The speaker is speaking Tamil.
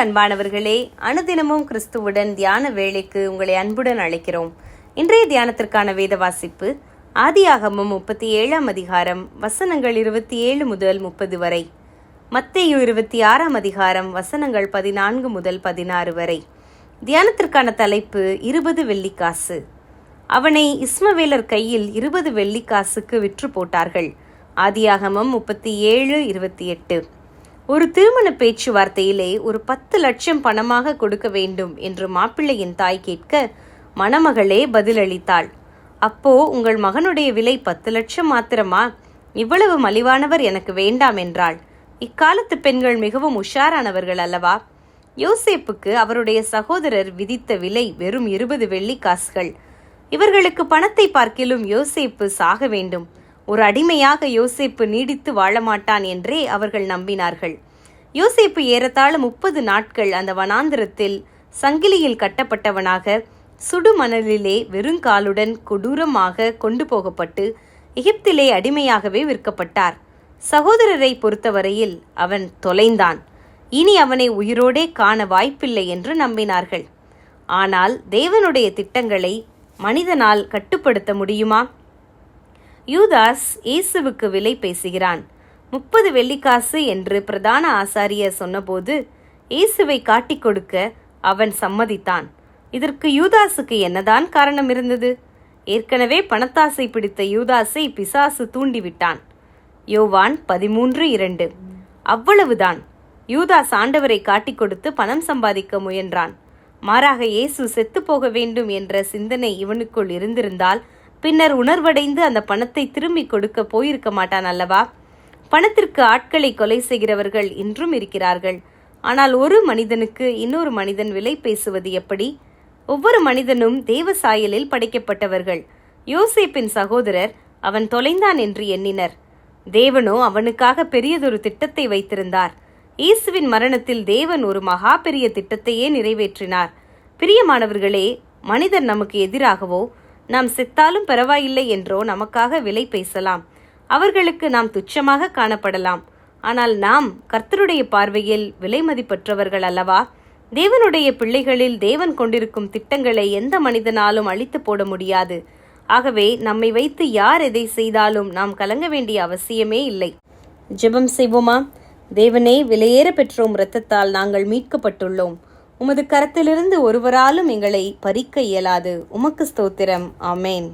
அன்பானவர்களே, அனுதினமும் கிறிஸ்துவுடன் தியான வேளைக்கு உங்களை அன்புடன் அழைக்கிறோம். இன்றைய தியானத்திற்கான வேத வாசிப்பு ஆதியாகமம் 37ஆம் அதிகாரம் வசனங்கள் 27 முதல் 30 வரை, மத்தேயு 26ஆம் அதிகாரம் வசனங்கள் 14 முதல் 16 வரை. தியானத்திற்கான தலைப்பு 20 வெள்ளிக்காசு. அவனை இஸ்மவேலர் கையில் 20 வெள்ளிக்காசுக்கு விற்று போட்டார்கள். ஆதியாகமம் 37:28. ஒரு திருமண பேச்சுவார்த்தையிலே ஒரு 10 லட்சம் பணமாக கொடுக்க வேண்டும் என்று மாப்பிள்ளையின் தாய் கேட்க மணமகளே பதிலளித்தாள். அப்போ உங்கள் மகனுடைய விலை 10 லட்சம் மாத்திரமா? இவ்வளவு மலிவானவர் எனக்கு வேண்டாம் என்றாள். இக்காலத்து பெண்கள் மிகவும் உஷாரானவர்கள் அல்லவா? யோசேப்புக்கு அவருடைய சகோதரர் விதித்த விலை வெறும் 20 வெள்ளிக்காசுகள். இவர்களுக்கு பணத்தை பார்க்கிலும் யோசேப்பு சாக வேண்டும், ஒரு அடிமையாக யோசேப்பு நீடித்து வாழமாட்டான் என்றே அவர்கள் நம்பினார்கள். யோசேப்பு ஏறத்தாழ 30 நாட்கள் அந்த வனாந்திரத்தில் சங்கிலியில் கட்டப்பட்டவனாக சுடுமணலிலே வெறுங்காலுடன் கொடூரமாக கொண்டு போகப்பட்டு எகிப்திலே அடிமையாகவே விற்கப்பட்டார். சகோதரரை பொறுத்தவரையில் அவன் தொலைந்தான், இனி அவனை உயிரோடே காண வாய்ப்பில்லை என்று நம்பினார்கள். ஆனால் தேவனுடைய திட்டங்களை மனிதனால் கட்டுப்படுத்த முடியுமா? யூதாஸ் இயேசுவுக்கு விலை பேசுகிறான். 30 வெள்ளிக்காசு என்று பிரதான ஆசாரியர் சொன்னபோது இயேசுவை காட்டிக் கொடுக்க அவன் சம்மதித்தான். இதற்கு யூதாசுக்கு என்னதான் காரணம் இருந்தது? ஏற்கனவே பணத்தாசை பிடித்த யூதாசை பிசாசு தூண்டிவிட்டான். யோவான் 13:2. அவ்வளவுதான். யூதாஸ் ஆண்டவரை காட்டிக் கொடுத்து பணம் சம்பாதிக்க முயன்றான். மாறாக இயேசு செத்து போக வேண்டும் என்ற சிந்தனை இவனுக்குள் இருந்திருந்தால் பின்னர் உணர்வடைந்து அந்த பணத்தை திரும்பி கொடுக்க போயிருக்க மாட்டான் அல்லவா? பணத்திற்கு ஆட்களை கொலை செய்கிறவர்கள் இன்றும் இருக்கிறார்கள். ஆனால் ஒரு மனிதனுக்கு இன்னொரு மனிதன் விலை பேசுவது எப்படி? ஒவ்வொரு மனிதனும் தேவ சாயலில் படைக்கப்பட்டவர்கள். யோசேப்பின் சகோதரர் அவன் தொலைந்தான் என்று எண்ணினர். தேவனோ அவனுக்காக பெரியதொரு திட்டத்தை வைத்திருந்தார். இயேசுவின் மரணத்தில் தேவன் ஒரு மகா பெரிய திட்டத்தையே நிறைவேற்றினார். பிரியமானவர்களே, மனிதர் நமக்கு எதிராகவோ நாம் செத்தாலும் பரவாயில்லை என்றோ நமக்காக விலை பேசலாம். அவர்களுக்கு நாம் துச்சமாக காணப்படலாம். ஆனால் நாம் கர்த்தருடைய பார்வையில் விலை மதிப்பற்றவர்கள் அல்லவா? தேவனுடைய பிள்ளைகளில் தேவன் கொண்டிருக்கும் திட்டங்களை எந்த மனிதனாலும் அழித்து போட முடியாது. ஆகவே நம்மை வைத்து யார் எதை செய்தாலும் நாம் கலங்க வேண்டிய அவசியமே இல்லை. ஜெபம் செய்வோமா? தேவனே, விலையேற பெற்றோம் இரத்தத்தால் நாங்கள் மீட்கப்பட்டுள்ளோம். உமது கரத்திலிருந்து ஒருவராலும் எங்களை பறிக்க இயலாது. உமக்கு ஸ்தோத்திரம். ஆமேன்.